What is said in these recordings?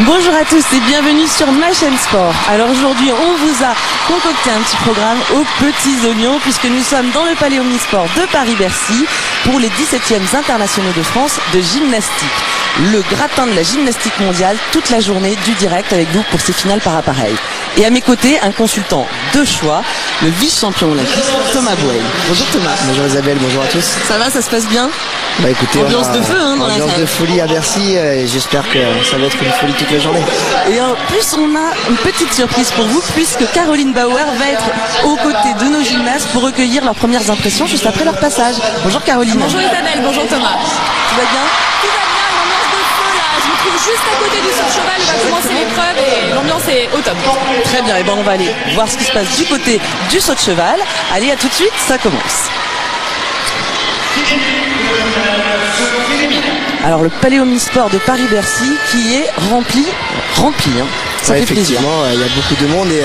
Bonjour à tous et bienvenue sur ma chaîne Sport. Alors aujourd'hui on vous a concocté un petit programme aux petits oignons puisque nous sommes dans le Palais Omnisport de Paris-Bercy pour les 17e internationaux de France de gymnastique. Le gratin de la gymnastique mondiale toute la journée du direct avec vous pour ces finales par appareil. Et à mes côtés, un consultant de choix, le vice-champion olympique Thomas Bouel. Bonjour Thomas. Bonjour Isabelle, bonjour à tous. Ça va, ça se passe bien? Bah écoutez, ambiance de feu dans la salle. Ambiance de folie à Bercy et j'espère que ça va être une folie toute la journée. Et en plus on a une petite surprise pour vous puisque Caroline Bauer va être aux côtés de nos gymnastes pour recueillir leurs premières impressions juste après leur passage. Bonjour Caroline. Bonjour Isabelle, bonjour Thomas. Tout va bien? Tout va bien, une ambiance de feu là. Je me trouve juste à côté du saut de cheval, on va commencer l'épreuve et l'ambiance est au top. Très bien, et ben on va aller voir ce qui se passe du côté du saut de cheval. Allez, à tout de suite, ça commence. Alors le Palais Omnisport de Paris-Bercy qui est rempli, hein. Ça fait plaisir. Effectivement, il y a beaucoup de monde et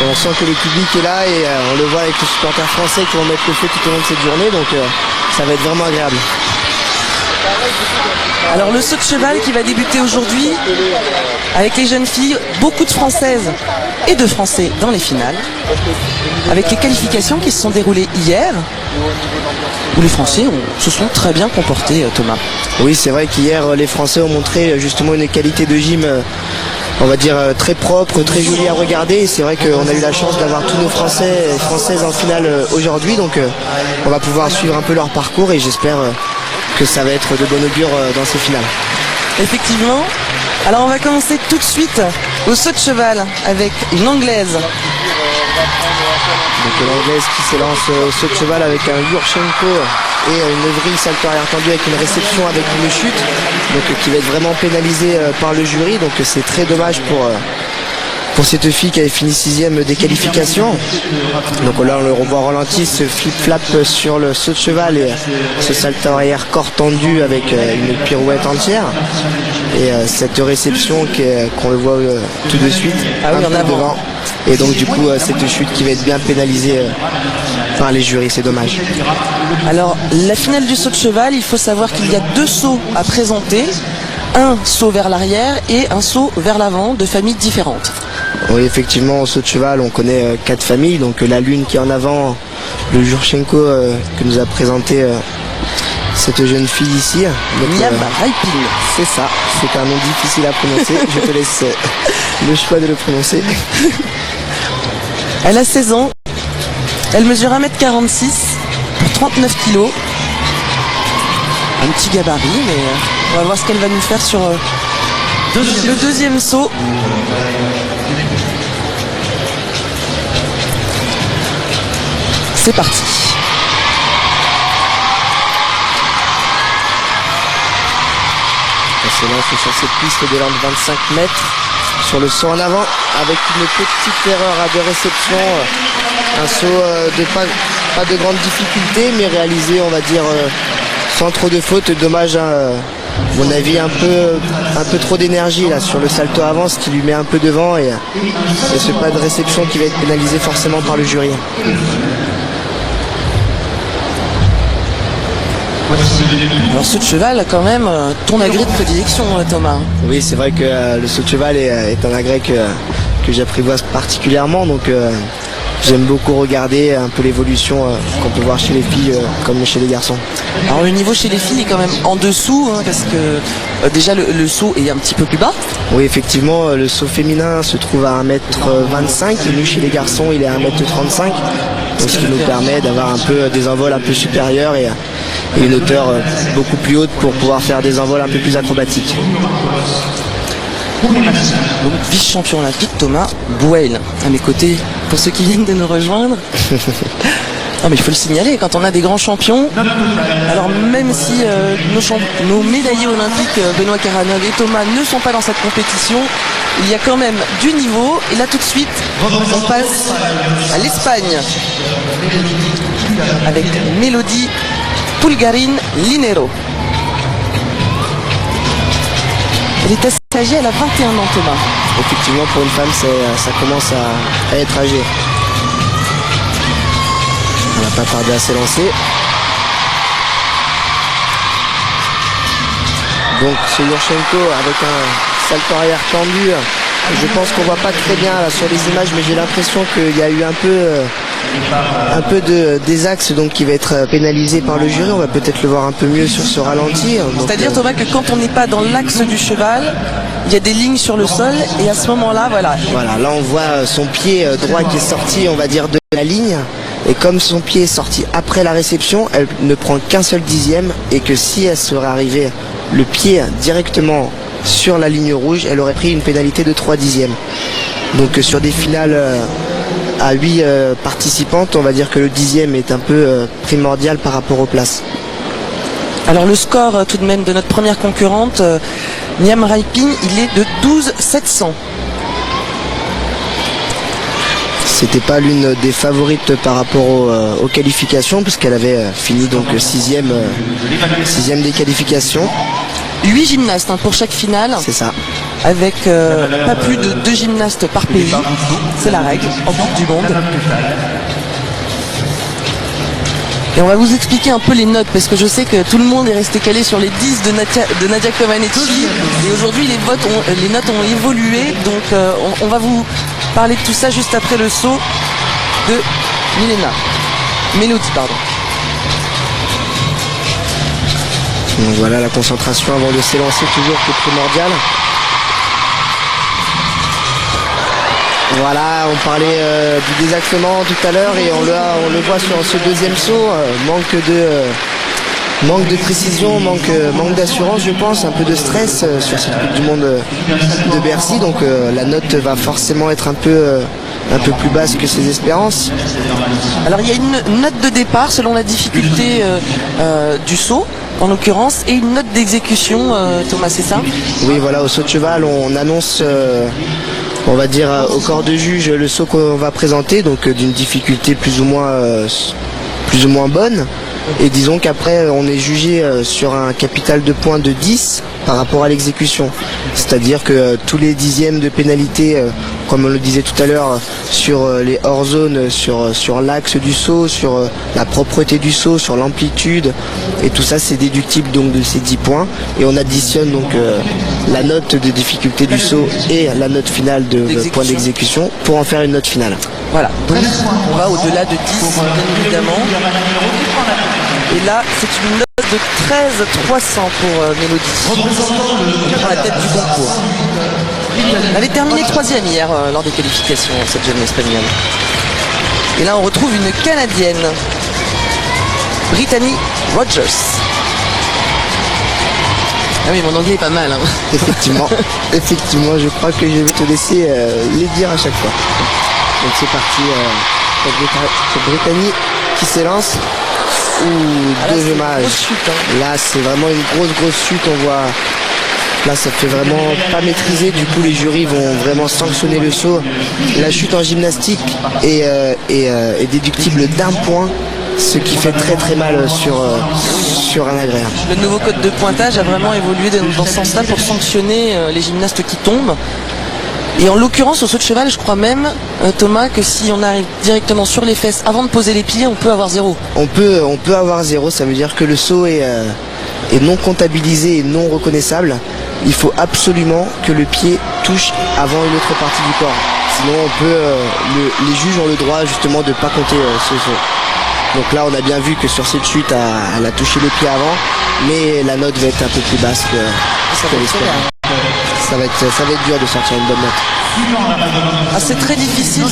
on sent que le public est là et on le voit avec les supporters français qui vont mettre le feu tout au long de cette journée, donc ça va être vraiment agréable. Alors le saut de cheval qui va débuter aujourd'hui avec les jeunes filles, beaucoup de Françaises et de Français dans les finales, avec les qualifications qui se sont déroulées hier, où les Français se sont très bien comportés, Thomas. Oui, c'est vrai qu'hier les Français ont montré justement une qualité de gym, on va dire très propre, très jolie à regarder, et c'est vrai qu'on a eu la chance d'avoir tous nos Français et Françaises en finale aujourd'hui, donc on va pouvoir suivre un peu leur parcours et j'espère que ça va être de bon augure dans ces finales. Effectivement. Alors on va commencer tout de suite au saut de cheval avec une Anglaise. Donc l'Anglaise qui s'élance au saut de cheval avec un Yurchenko et une vrille salto arrière tendu avec une réception avec une chute, donc qui va être vraiment pénalisée par le jury, donc c'est très dommage pour cette fille qui avait fini 6e des qualifications. Donc là on le revoit au ralenti, ce flip-flap sur le saut de cheval et ce salto arrière corps tendu avec une pirouette entière. Et cette réception qu'on le voit tout de suite, en peu avant. devant. Et donc du coup cette chute qui va être bien pénalisée par les jurys, c'est dommage. Alors la finale du saut de cheval, il faut savoir qu'il y a 2 sauts à présenter. Un saut vers l'arrière et un saut vers l'avant de familles différentes. Oui, effectivement, au saut de cheval, on connaît 4 familles. Donc la lune qui est en avant, le Yurchenko que nous a présenté cette jeune fille ici. Miam Raipin. C'est ça, c'est un nom difficile à prononcer. Je te laisse le choix de le prononcer. Elle a 16 ans. Elle mesure 1m46 pour 39 kg. Un petit gabarit, mais on va voir ce qu'elle va nous faire sur le deuxième saut. C'est parti. On se lance sur cette piste de l'an de 25 mètres sur le saut en avant avec une petite erreur à de réception. Un saut pas de grande difficulté mais réalisé, on va dire, sans trop de fautes. Dommage, à mon avis, un peu trop d'énergie là sur le salto avant, ce qui lui met un peu devant et ce pas de réception qui va être pénalisé forcément par le jury. Alors saut de cheval a quand même ton agrès de prédilection, Thomas. Oui, c'est vrai que le saut de cheval est un agrès que j'apprivoise particulièrement, donc j'aime beaucoup regarder un peu l'évolution qu'on peut voir chez les filles comme chez les garçons. Alors le niveau chez les filles est quand même en dessous, parce que déjà le saut est un petit peu plus bas. Oui, effectivement, le saut féminin se trouve à 1m25 et nous chez les garçons il est à 1m35, donc ce qui nous permet d'avoir un peu des envols un peu supérieurs et une hauteur beaucoup plus haute pour pouvoir faire des envols un peu plus acrobatiques. Donc vice-champion olympique Thomas Bouel à mes côtés pour ceux qui viennent de nous rejoindre. Non mais il faut le signaler, quand on a des grands champions, alors même si nos médaillés olympiques Benoît Caranov et Thomas ne sont pas dans cette compétition, il y a quand même du niveau. Et là tout de suite on passe à l'Espagne avec Mélodie Pulgarín-Linero. Elle est assez âgée, elle a 21 ans Thomas. Effectivement, pour une femme ça commence à être âgé. On va pas tarder à s'élancer. Donc c'est Yurchenko avec un salto arrière tendu. Je pense qu'on voit pas très bien là sur les images, mais j'ai l'impression qu'il y a eu un peu de désaxe donc qui va être pénalisé par le jury. On va peut-être le voir un peu mieux sur ce ralenti. C'est-à-dire Thomas que quand on n'est pas dans l'axe du cheval, il y a des lignes sur le sol et à ce moment-là, voilà. Voilà, là on voit son pied droit qui est sorti, on va dire, de la ligne. Et comme son pied est sorti après la réception, elle ne prend qu'un seul dixième et que si elle serait arrivée le pied directement sur la ligne rouge, elle aurait pris une pénalité de 3 dixièmes. Donc sur des finales à 8 participantes, on va dire que le dixième est un peu primordial par rapport aux places. Alors le score tout de même de notre première concurrente, Niam Raiping, il est de 12,700. C'était pas l'une des favorites par rapport aux qualifications, puisqu'elle avait fini donc sixième des qualifications. 8 gymnastes pour chaque finale. C'est ça. Avec pas plus de 2 gymnastes par pays. C'est la règle en Coupe du Monde. Et on va vous expliquer un peu les notes, parce que je sais que tout le monde est resté calé sur les 10 de Nadia Comaneci. Et aujourd'hui, les notes ont évolué. Donc on va vous parler de tout ça juste après le saut de Mélodie, pardon. Donc voilà, la concentration avant de s'élancer toujours qui est primordiale. Voilà, on parlait du désaxement tout à l'heure et on le voit sur ce deuxième saut, manque de précision, manque d'assurance, je pense, un peu de stress sur cette Coupe du Monde de Bercy, donc la note va forcément être un peu plus basse que ses espérances. Alors il y a une note de départ selon la difficulté du saut en l'occurrence et une note d'exécution, Thomas, c'est ça? Oui, voilà, au saut de cheval on annonce on va dire au corps de juge le saut qu'on va présenter, donc d'une difficulté plus ou moins bonne. Et disons qu'après on est jugé sur un capital de points de 10 par rapport à l'exécution. C'est-à-dire que tous les dixièmes de pénalité, comme on le disait tout à l'heure, sur les hors-zones, sur l'axe du saut, sur la propreté du saut, sur l'amplitude, et tout ça c'est déductible donc de ces 10 points. Et on additionne donc la note de difficulté du saut et la note finale de point d'exécution pour en faire une note finale. Voilà, donc on va au-delà de 10 bien évidemment. Et là, c'est une note de 13,300 pour Mélodie, qui prend la tête du concours. Elle avait terminé 3e hier lors des qualifications, cette jeune espagnole. Et là, on retrouve une Canadienne, Brittany Rogers. Ah oui, mon anglais est pas mal. Hein. Effectivement, je crois que je vais te laisser les dire à chaque fois. Donc c'est parti, c'est Brittany qui s'élance. Deux hommages. Là c'est vraiment une grosse chute, on voit. Là ça fait vraiment pas maîtriser, du coup les jurys vont vraiment sanctionner le saut. La chute en gymnastique est déductible d'un point, ce qui fait très mal sur un agréable. Le nouveau code de pointage a vraiment évolué dans ce sens-là pour sanctionner les gymnastes qui tombent. Et en l'occurrence, au saut de cheval, je crois même, Thomas, que si on arrive directement sur les fesses avant de poser les pieds, on peut avoir 0. On peut avoir 0, ça veut dire que le saut est non comptabilisé et non reconnaissable. Il faut absolument que le pied touche avant une autre partie du corps. Sinon, les juges ont le droit justement de ne pas compter ce saut. Donc là, on a bien vu que sur cette chute, elle a touché les pieds avant, mais la note va être un peu plus basse que l'espère. Ça va être dur de sortir une bonne note. Ah, c'est très difficile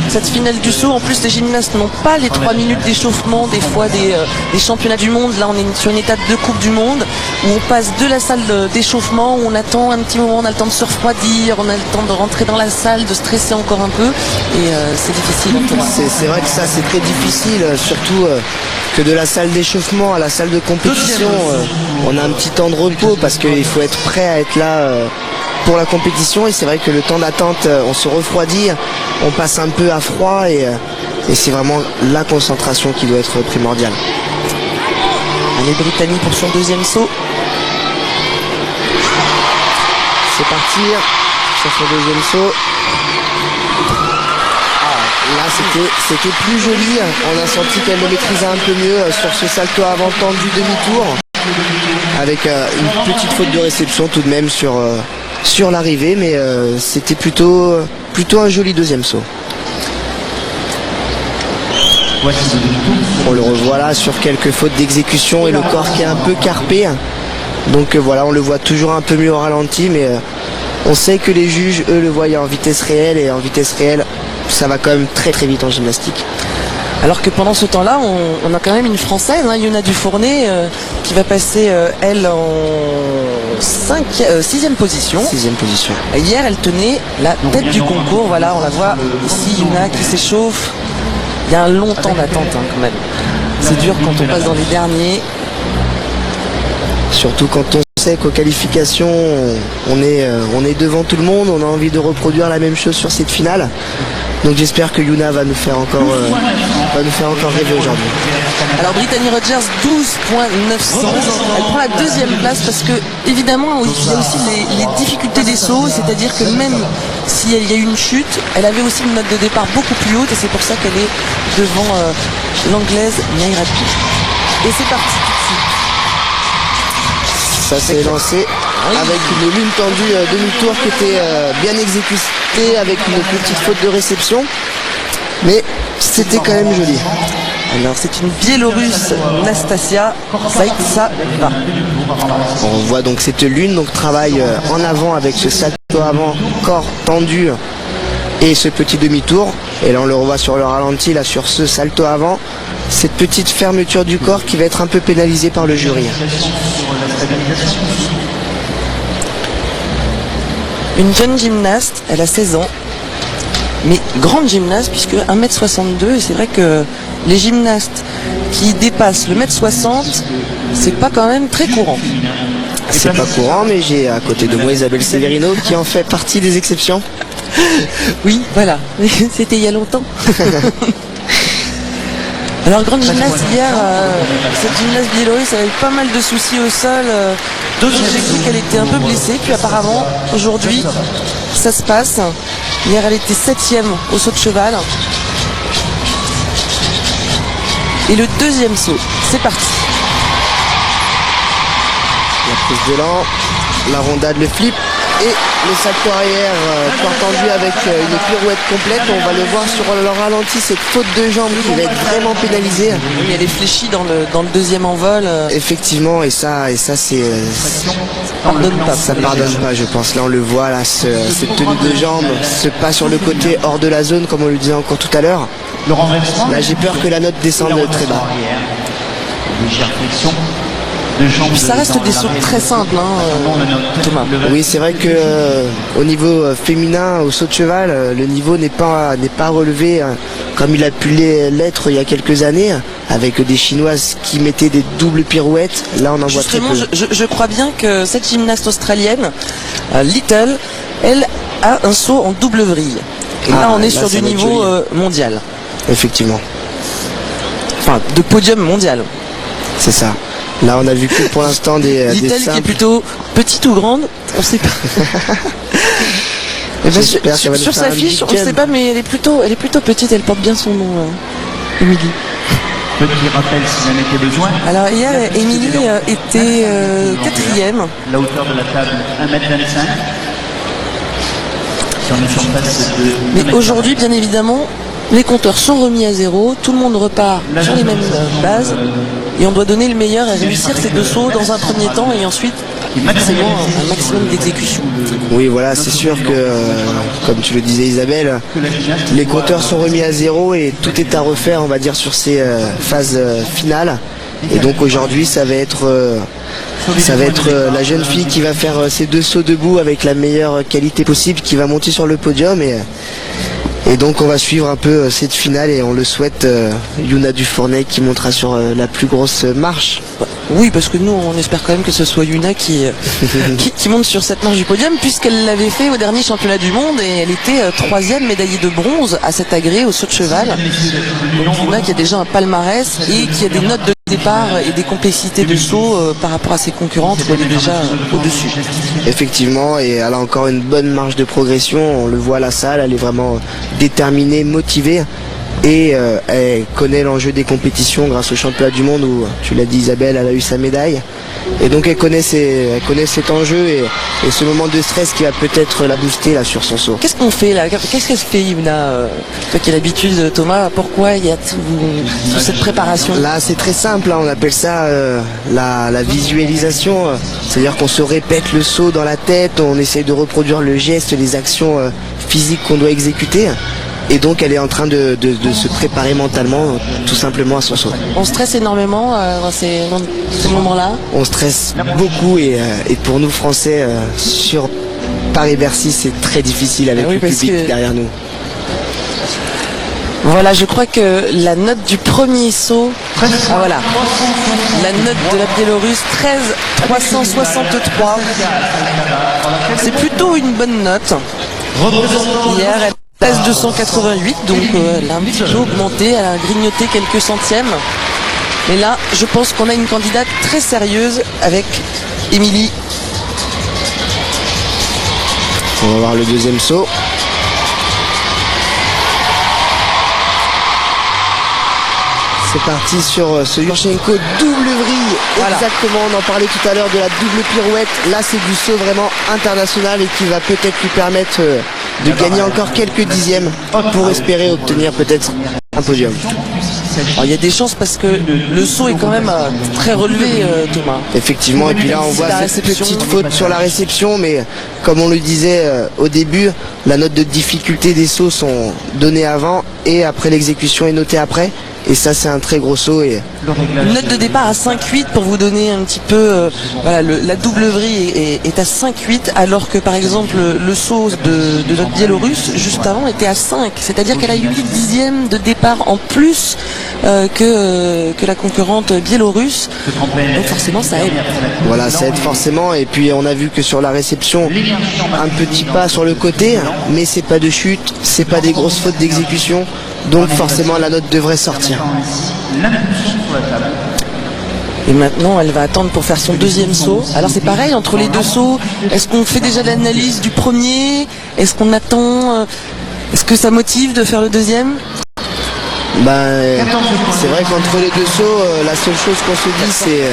cette finale du saut. En plus, les gymnastes n'ont pas les 3 minutes d'échauffement des fois des championnats du monde. Là, on est sur une étape de Coupe du Monde où on passe de la salle d'échauffement, où on attend un petit moment, on a le temps de se refroidir, on a le temps de rentrer dans la salle, de stresser encore un peu. Et c'est difficile. C'est vrai que ça, c'est très difficile, surtout que de la salle d'échauffement à la salle de compétition, on a un petit temps de repos parce qu'il faut être prêt à être là pour la compétition, et c'est vrai que le temps d'attente, on se refroidit, on passe un peu à froid, et c'est vraiment la concentration qui doit être primordiale. Allez, Brittany pour son deuxième saut. C'est parti sur son deuxième saut. Là c'était plus joli, on a senti qu'elle le maîtrisait un peu mieux sur ce salto avant tendu demi-tour, avec une petite faute de réception tout de même sur sur l'arrivée, mais c'était plutôt un joli deuxième saut. On le revoit là sur quelques fautes d'exécution et le corps qui est un peu carpé. Donc voilà, on le voit toujours un peu mieux au ralenti, mais on sait que les juges, eux, le voient en vitesse réelle, et en vitesse réelle, ça va quand même très très vite en gymnastique. Alors que pendant ce temps-là, on a quand même une Française, Yuna Dufournet, qui va passer, elle, en 6e position. 6e position. Et hier, elle tenait la tête du concours. Voilà, on la voit ici, Yuna qui s'échauffe. Il y a un long temps d'attente quand même. C'est dur quand on passe dans les derniers. Surtout quand on sait qu'aux qualifications, on est devant tout le monde, on a envie de reproduire la même chose sur cette finale. Donc j'espère que Yuna va nous faire encore rêver aujourd'hui. Alors Brittany Rogers, 12.900. Elle prend la deuxième place parce que évidemment il y a aussi les difficultés des sauts, c'est-à-dire que même s'il y a eu une chute, elle avait aussi une note de départ beaucoup plus haute, et c'est pour ça qu'elle est devant l'anglaise Naira Pie. Et c'est parti. Ça s'est lancé avec une lune tendue demi-tour qui était bien exécutée avec une petite faute de réception. Mais c'était quand même joli. Alors c'est une Biélorusse, Nastasia Zaitseva. On voit donc cette lune, donc travail en avant avec ce salto avant, corps tendu et ce petit demi-tour. Et là on le revoit sur le ralenti, là sur ce salto avant, cette petite fermeture du corps qui va être un peu pénalisée par le jury. Une jeune gymnaste, elle a 16 ans, mais grande gymnaste puisque 1m62, et c'est vrai que les gymnastes qui dépassent le 1m60, c'est pas quand même très courant. C'est pas courant, mais j'ai à côté de moi Isabelle Severino qui en fait partie des exceptions. Oui, voilà, c'était il y a longtemps. Alors grande gymnaste hier, cette gymnaste biélorusse avait pas mal de soucis au sol. D'autres j'ai cru qu'elle était un peu blessée, puis apparemment aujourd'hui ça se passe. Hier elle était 7e au saut de cheval. Et le deuxième saut, c'est parti. La prise de l'an, la rondade, le flip et le salto arrière corps tendu avec une pirouette complète. On va le voir sur le ralenti, cette faute de jambe qui va être vraiment pénalisée. Oui, elle est fléchie dans le deuxième envol. Effectivement, et ça c'est ça pardonne pas, je pense. Là on le voit, là cette tenue de jambe, ce pas sur le côté hors de la zone comme on le disait encore tout à l'heure. Là j'ai peur que la note descende très bas. Puis ça reste des sauts très simples, Thomas. Oui, c'est vrai que au niveau féminin, au saut de cheval, le niveau n'est pas relevé comme il a pu l'être il y a quelques années, avec des Chinoises qui mettaient des doubles pirouettes. Là, on en voit très peu. Je crois bien que cette gymnaste australienne, Little, elle a un saut en double vrille. Et là, on est sur du niveau mondial. Effectivement. Enfin, de podium mondial. C'est ça. Là, on a vu que pour l'instant des Little simples. qui est plutôt petite ou grande, on sait pas. Sur sa fiche, on ne sait pas, mais elle est plutôt petite. Elle porte bien son nom, Émilie. Petit rappel si jamais il y a besoin. Alors hier, Émilie était 4e. La hauteur de la table, 1m25. Sur une surface de... Mais aujourd'hui, bien évidemment, les compteurs sont remis à zéro. Tout le monde repart sur les mêmes bases. Et on doit donner le meilleur et réussir ces deux sauts dans un premier temps et ensuite forcément un maximum d'exécution. Oui, voilà, c'est sûr que, comme tu le disais Isabelle, les compteurs sont remis à zéro et tout est à refaire, on va dire, sur ces phases finales. Et donc aujourd'hui, ça va être la jeune fille qui va faire ces deux sauts debout avec la meilleure qualité possible, qui va monter sur le podium. Et donc on va suivre un peu cette finale et on le souhaite, Yuna Dufournet qui montera sur la plus grosse marche. Oui, parce que nous on espère quand même que ce soit Yuna qui monte sur cette marche du podium, puisqu'elle l'avait fait au dernier championnat du monde et elle était 3e médaillée de bronze à cet agrès au saut de cheval. Donc Yuna qui a déjà un palmarès et qui a des notes de départ et des complexités de saut par rapport à ses concurrentes où elle est déjà au-dessus. Effectivement, et elle a encore une bonne marge de progression. On le voit à la salle, elle est vraiment déterminée, motivée. Et elle connaît l'enjeu des compétitions grâce au championnat du monde où, tu l'as dit Isabelle, elle a eu sa médaille. Et donc elle connaît cet enjeu et ce moment de stress qui va peut-être la booster là sur son saut. Qu'est-ce qu'on fait là? Qu'est-ce qu'elle fait, Yuna? Toi qui as l'habitude, Thomas, pourquoi il y a toute cette préparation? Là c'est très simple, hein, on appelle ça la visualisation. C'est-à-dire qu'on se répète le saut dans la tête, on essaie de reproduire le geste, les actions physiques qu'on doit exécuter. Et donc elle est en train de se préparer mentalement tout simplement à son saut. On stresse énormément dans ces moments-là. On stresse beaucoup et pour nous Français sur Paris-Bercy c'est très difficile avec le public derrière nous. Voilà, je crois que la note du premier saut, voilà, la note de la Biélorusse 13,363. C'est plutôt une bonne note. Hier, elle passe 288, donc elle a un petit peu augmenté, elle a grignoté quelques centièmes. Mais là, je pense qu'on a une candidate très sérieuse avec Émilie. On va voir le deuxième saut. C'est parti sur ce Yurchenko double vrille. Voilà. Exactement, on en parlait tout à l'heure de la double pirouette. Là, c'est du saut vraiment international et qui va peut-être lui permettre de gagner encore quelques dixièmes pour espérer obtenir peut-être un podium. Alors, il y a des chances parce que le saut est quand même très relevé, Thomas. Effectivement, et puis là on voit cette petite faute sur la réception, mais comme on le disait au début, la note de difficulté des sauts sont données avant et après l'exécution est notée après. Et ça c'est un très gros saut. Et une note de départ à 5,8 pour vous donner un petit peu, voilà, la double vrille est à 5,8 alors que par exemple le saut de notre Biélorusse juste avant était à 5. C'est-à-dire qu'elle a eu 8 dixièmes de départ en plus que la concurrente biélorusse. Donc forcément ça aide. Voilà, ça aide forcément. Et puis on a vu que sur la réception, un petit pas sur le côté, mais c'est pas de chute, c'est pas des grosses fautes d'exécution. Donc forcément la note devrait sortir. Et maintenant elle va attendre pour faire son deuxième saut. Alors c'est pareil entre les deux sauts. Est-ce qu'on fait déjà l'analyse du premier? Est-ce qu'on attend? Est-ce que ça motive de faire le deuxième? C'est vrai qu'entre les deux sauts, la seule chose qu'on se dit c'est...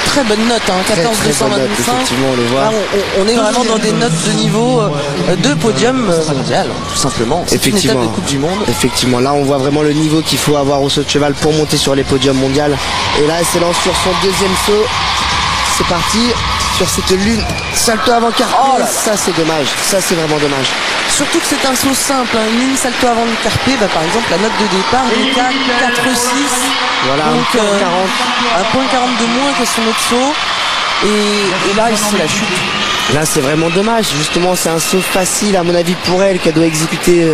Très bonne note, hein, 14,225. On le voit. On est vraiment dans des notes de niveau de podium mondial, tout simplement. C'est une étape de Coupe du Monde. Effectivement, là on voit vraiment le niveau qu'il faut avoir au saut de cheval pour monter sur les podiums mondiaux. Et là elle s'élance sur son deuxième saut. C'est parti sur cette lune. Salto avant carpé. Oh là, ça c'est dommage. Ça c'est vraiment dommage. Surtout que c'est un saut simple, hein. Une ligne salto avant le carpé, par exemple la note de départ est à 4,6. Voilà, donc un point 40 de moins que son autre saut. Et là c'est la chute. Là c'est vraiment dommage. Justement c'est un saut facile à mon avis pour elle qu'elle doit exécuter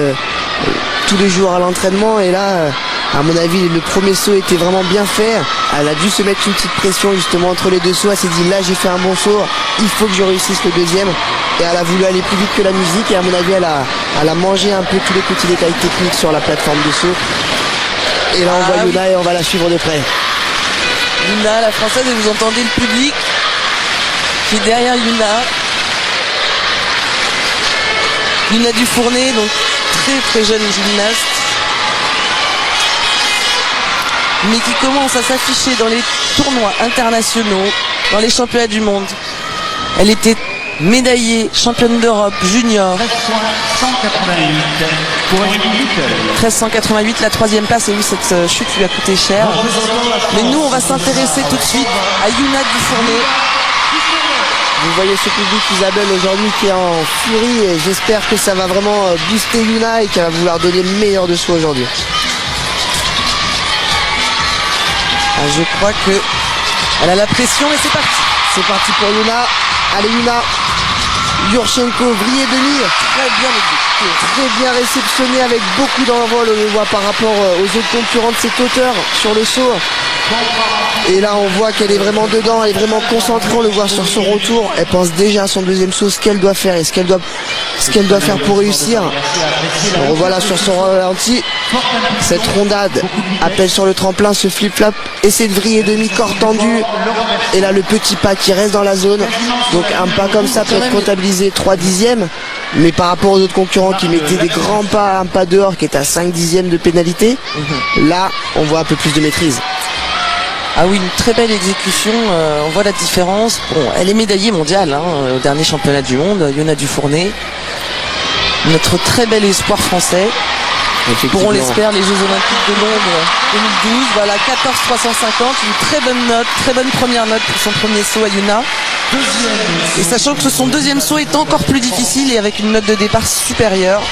tous les jours à l'entraînement. Et là à mon avis le premier saut était vraiment bien fait. Elle a dû se mettre une petite pression justement entre les deux sauts. Elle s'est dit là j'ai fait un bon saut, il faut que je réussisse le deuxième. Et elle a voulu aller plus vite que la musique et à mon avis elle a mangé un peu tous les petits détails techniques sur la plateforme de saut. Et là on voit Yuna et on va la suivre de près. Yuna, la française, et vous entendez le public qui est derrière Yuna. Yuna Dufournet, donc très jeune gymnaste, mais qui commence à s'afficher dans les tournois internationaux, dans les championnats du monde. Elle était médaillée, championne d'Europe, junior. 13,188, la troisième place. Et oui, cette chute lui a coûté cher. Mais nous, on va s'intéresser tout de suite à Yuna Dufournet. Vous voyez ce public Isabelle aujourd'hui qui est en furie et j'espère que ça va vraiment booster Yuna et qu'elle va vouloir donner le meilleur de soi aujourd'hui. Je crois que elle a la pression et c'est parti. C'est parti pour Yuna. Allez Yuna. Yurchenko, vrille et demi. Très bien exécuté. Très bien réceptionné avec beaucoup d'envol, on le voit par rapport aux autres concurrents de cette hauteur sur le saut. Et là on voit qu'elle est vraiment dedans, elle est vraiment concentrée, on le voit sur son retour. Elle pense déjà à son deuxième saut, ce qu'elle doit faire et ce qu'elle doit faire pour réussir. On revoit là sur son ralenti cette rondade, appel sur le tremplin, ce flip-flop, essaie de vriller demi, corps tendu. Et là le petit pas qui reste dans la zone. Donc un pas comme ça peut être comptabilisé 3 dixièmes. Mais par rapport aux autres concurrents qui mettaient des grands pas, un pas dehors, qui est à 5 dixièmes de pénalité, là, on voit un peu plus de maîtrise. Ah oui, une très belle exécution, on voit la différence. Bon, elle est médaillée mondiale au dernier championnat du monde, Yuna Dufournet. Notre très bel espoir français. Pour, on l'espère, les Jeux Olympiques de Londres 2012. Voilà, 14,350, une très bonne note, très bonne première note pour son premier saut à Yuna. Et sachant que son deuxième saut est encore plus difficile et avec une note de départ supérieure.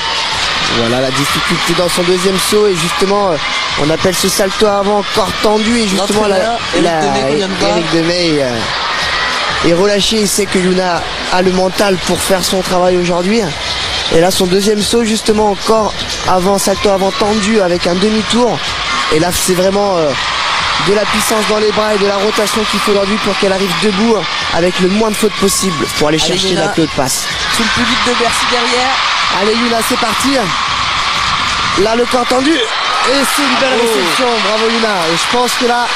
Voilà la difficulté dans son deuxième saut, et justement on appelle ce salto avant corps tendu, et justement Eric Demey est relâché. Il sait que Yuna a le mental pour faire son travail aujourd'hui. Et là son deuxième saut, justement encore avant, salto avant tendu avec un demi-tour. Et là c'est vraiment de la puissance dans les bras et de la rotation qu'il faut aujourd'hui pour qu'elle arrive debout avec le moins de fautes possible pour aller chercher la plus haute passe. Tout le public de Bercy derrière. Allez Yuna, c'est parti. Là le corps tendu, et c'est une belle réception. Bravo Yuna. Et je pense que là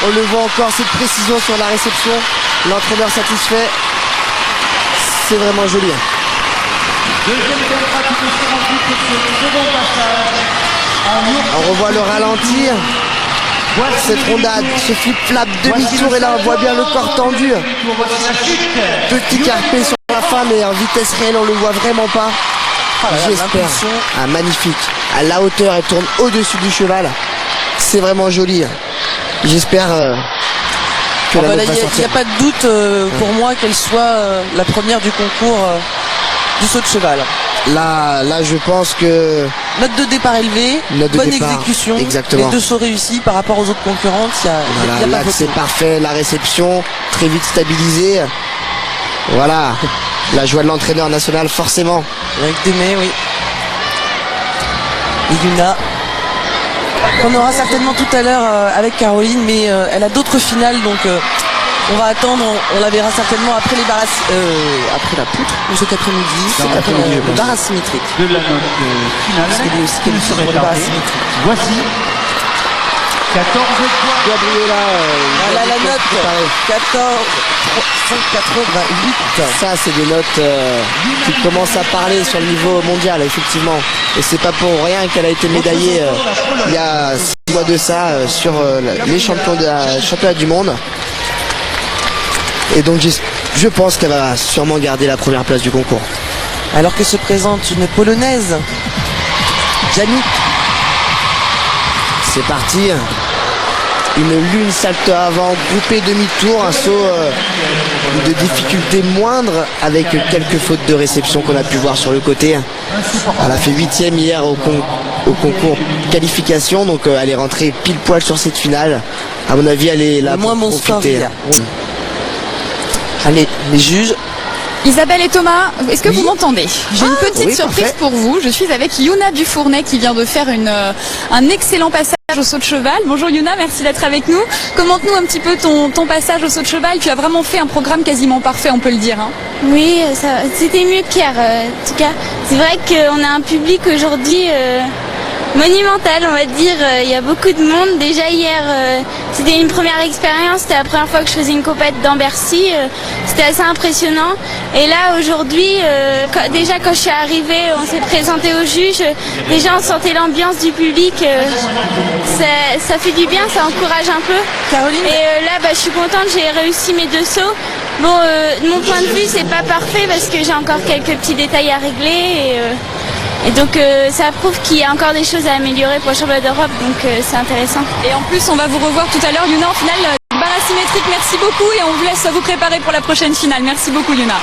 on le voit encore, cette précision sur la réception. L'entraîneur satisfait. C'est vraiment joli. On revoit le ralenti. Cette rondade, ce flip-flap demi-tour, et là on voit bien le corps tendu. Petit carpé sur la fin, mais en vitesse réelle on le voit vraiment pas. J'espère. Ah, magnifique. À la hauteur, elle tourne au-dessus du cheval. C'est vraiment joli. J'espère que la note va sortir. Il n'y a pas de doute pour moi qu'elle soit la première du concours du saut de cheval. Là, je pense que... Note de départ élevée, bonne exécution, exactement. Les deux sauts réussis par rapport aux autres concurrentes. Là, c'est parfait, la réception, très vite stabilisée. Voilà, la joie de l'entraîneur national, forcément. Avec Demey, oui. Et Yuna, qu'on aura certainement tout à l'heure avec Caroline, mais elle a d'autres finales, donc on va attendre, on la verra certainement après les barres, après la poutre, ou cet après-midi, le barre asymétrique. De la note finale, qui serait voici 14 points. Gabriela, voilà la note, 14,588. Ça, c'est des notes qui commencent à parler sur le niveau mondial, effectivement. Et c'est pas pour rien qu'elle a été médaillée il y a 6 mois de ça sur les championnats du monde. Et donc je pense qu'elle va sûrement garder la première place du concours. Alors que se présente une Polonaise, Janik. C'est parti. Une lune salto avant, groupé demi-tour, un saut de difficulté moindre avec quelques fautes de réception qu'on a pu voir sur le côté. Elle a fait 8e hier au concours qualification, donc elle est rentrée pile poil sur cette finale. À mon avis, elle est là pour profiter. Allez, les juges. Isabelle et Thomas, est-ce que vous m'entendez? J'ai une petite surprise parfait. pour vous. Je suis avec Yuna Dufournet qui vient de faire un excellent passage au saut de cheval. Bonjour Yuna, merci d'être avec nous. Commente-nous un petit peu ton passage au saut de cheval. Tu as vraiment fait un programme quasiment parfait, on peut le dire. Hein. Oui, c'était mieux qu'hier. En tout cas, c'est vrai qu'on a un public aujourd'hui monumental, on va dire. Il y a beaucoup de monde. Déjà hier, c'était une première expérience. C'était la première fois que je faisais une compète dans Bercy. C'était assez impressionnant. Et là, aujourd'hui, déjà quand je suis arrivée, on s'est présenté aux juges. Déjà, on sentait l'ambiance du public. Ça fait du bien, ça encourage un peu. Caroline. Et là, je suis contente, j'ai réussi mes 2 sauts. Bon, de mon point de vue, c'est pas parfait parce que j'ai encore quelques petits détails à régler. Et donc ça prouve qu'il y a encore des choses à améliorer pour le championnat d'Europe, donc c'est intéressant. Et en plus, on va vous revoir tout à l'heure, Yuna, en finale, barre asymétrique. Merci beaucoup et on vous laisse vous préparer pour la prochaine finale. Merci beaucoup, Yuna.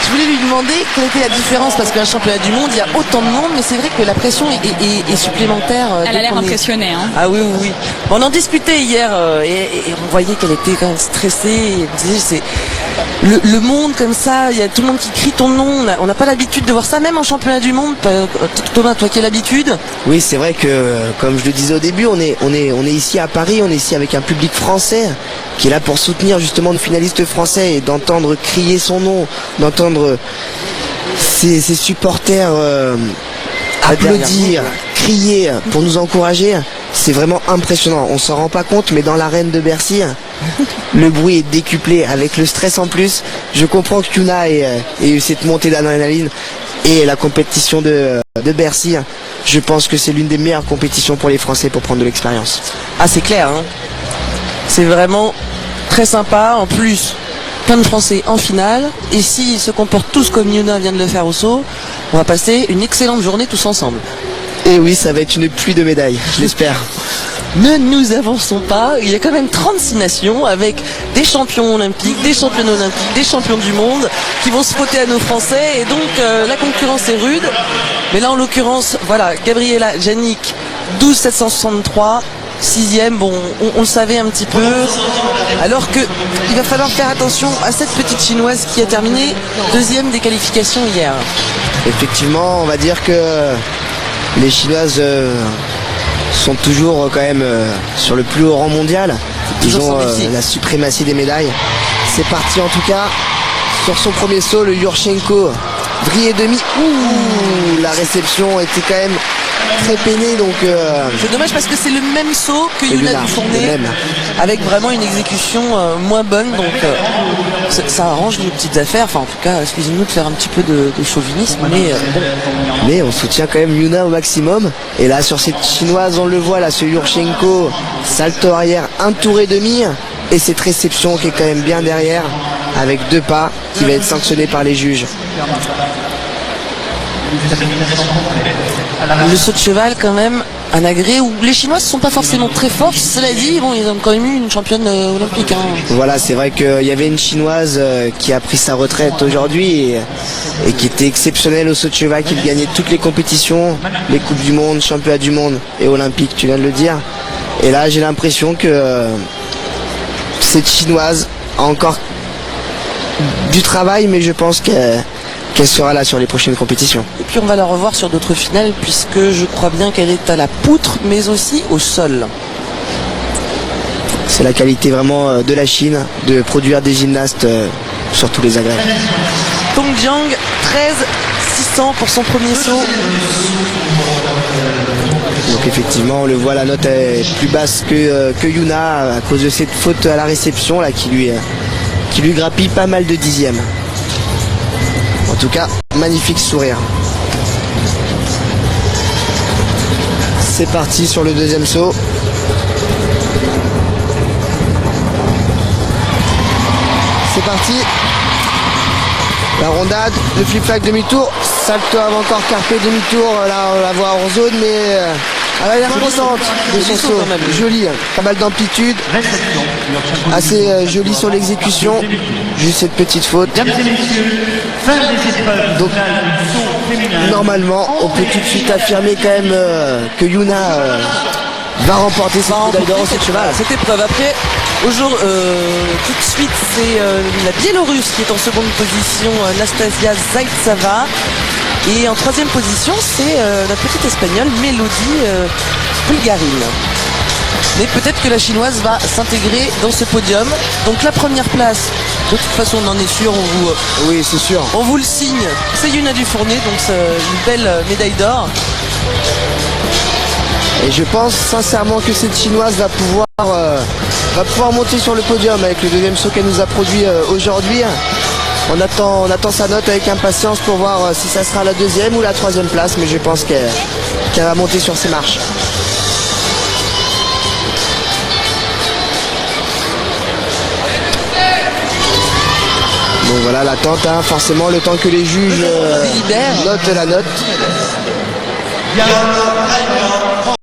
Je voulais lui demander quelle était la différence, parce qu'un championnat du monde, il y a autant de monde, mais c'est vrai que la pression est supplémentaire. Elle a l'air impressionnée. Hein. Ah oui. On en discutait hier et on voyait qu'elle était quand même stressée. Elle disait, c'est le monde comme ça, il y a tout le monde qui crie ton nom. On n'a pas l'habitude de voir ça, même en championnat du monde. Thomas, toi qui as l'habitude. Oui, c'est vrai que, comme je le disais au début, on est ici à Paris, on est ici avec un public français qui est là pour soutenir justement nos finalistes français, et d'entendre crier son nom, d'entendre ses supporters applaudir, crier pour nous encourager, c'est vraiment impressionnant. On s'en rend pas compte, mais dans l'arène de Bercy, le bruit est décuplé avec le stress en plus. Je comprends que Yuna ait eu cette montée d'adrénaline et la compétition de Bercy. Je pense que c'est l'une des meilleures compétitions pour les Français pour prendre de l'expérience. Ah, c'est clair, hein. C'est vraiment très sympa. En plus, plein de Français en finale. Et s'ils se comportent tous comme Yuna vient de le faire au saut, on va passer une excellente journée tous ensemble. Et oui, ça va être une pluie de médailles, je l'espère. Ne nous avançons pas, il y a quand même 36 nations avec des champions olympiques, des championnes olympiques, des champions du monde qui vont se frotter à nos Français et donc la concurrence est rude. Mais là en l'occurrence, voilà, Gabriela Janik, 12,763, 6e, bon, on le savait un petit peu. Alors que il va falloir faire attention à cette petite chinoise qui a terminé 2e des qualifications hier. Effectivement, on va dire que les Chinoises sont toujours quand même sur le plus haut rang mondial. Ils ont la suprématie des médailles. C'est parti en tout cas sur son premier saut, le Yurchenko vrille et demi. Ouh, la réception était quand même très peinée, donc c'est dommage parce que c'est le même saut que Yuna Dufournet avec vraiment une exécution moins bonne, donc ça arrange nos petites affaires. Enfin en tout cas, excusez-nous de faire un petit peu de chauvinisme, mais mais on soutient quand même Yuna au maximum. Et là sur cette chinoise, on le voit là, ce Yurchenko, salto arrière, un tour et demi, et cette réception qui est quand même bien derrière avec 2 pas qui va être sanctionné par les juges. Le saut de cheval quand même un agrès où les Chinoises ne sont pas forcément très fortes. Cela dit, bon, ils ont quand même eu une championne olympique. Hein. Voilà, c'est vrai qu'il y avait une Chinoise qui a pris sa retraite aujourd'hui et qui était exceptionnelle au saut de cheval, qui gagnait toutes les compétitions, les coupes du monde, championnats du monde et olympiques, tu viens de le dire. Et là, j'ai l'impression que cette Chinoise a encore du travail, mais je pense qu'elle sera là sur les prochaines compétitions. Et puis on va la revoir sur d'autres finales puisque je crois bien qu'elle est à la poutre mais aussi au sol. C'est la qualité vraiment de la Chine de produire des gymnastes sur tous les agrès. Tong Jiang, 13,600 pour son premier saut. Donc effectivement on le voit, la note est plus basse que Yuna à cause de cette faute à la réception là qui lui grappille pas mal de dixièmes. En tout cas, magnifique sourire. C'est parti sur le deuxième saut. C'est parti. La rondade, le flip-flag demi-tour, salto avant corps carpé demi-tour, là on la voit hors zone, mais elle est imposante de son saut, joli, pas mal d'amplitude, assez joli sur l'exécution, juste cette petite faute. Donc normalement on peut tout de suite affirmer quand même que Yuna va remporter cette médaille d'or au saut de cheval. Cette épreuve. Après, tout de suite, c'est la Biélorusse qui est en seconde position, Anastasia Zaitseva. Et en troisième position, c'est la petite espagnole Mélodie Bulgarine. Mais peut-être que la chinoise va s'intégrer dans ce podium. Donc la première place, de toute façon on en est sûr, oui, c'est sûr. On vous le signe, c'est Yuna Dufournet, donc c'est une belle médaille d'or. Et je pense sincèrement que cette chinoise va pouvoir monter sur le podium avec le deuxième saut qu'elle nous a produit aujourd'hui. On attend sa note avec impatience pour voir si ça sera la deuxième ou la troisième place, mais je pense qu'elle va monter sur ses marches. Donc voilà l'attente, hein, forcément le temps que les juges notent la note.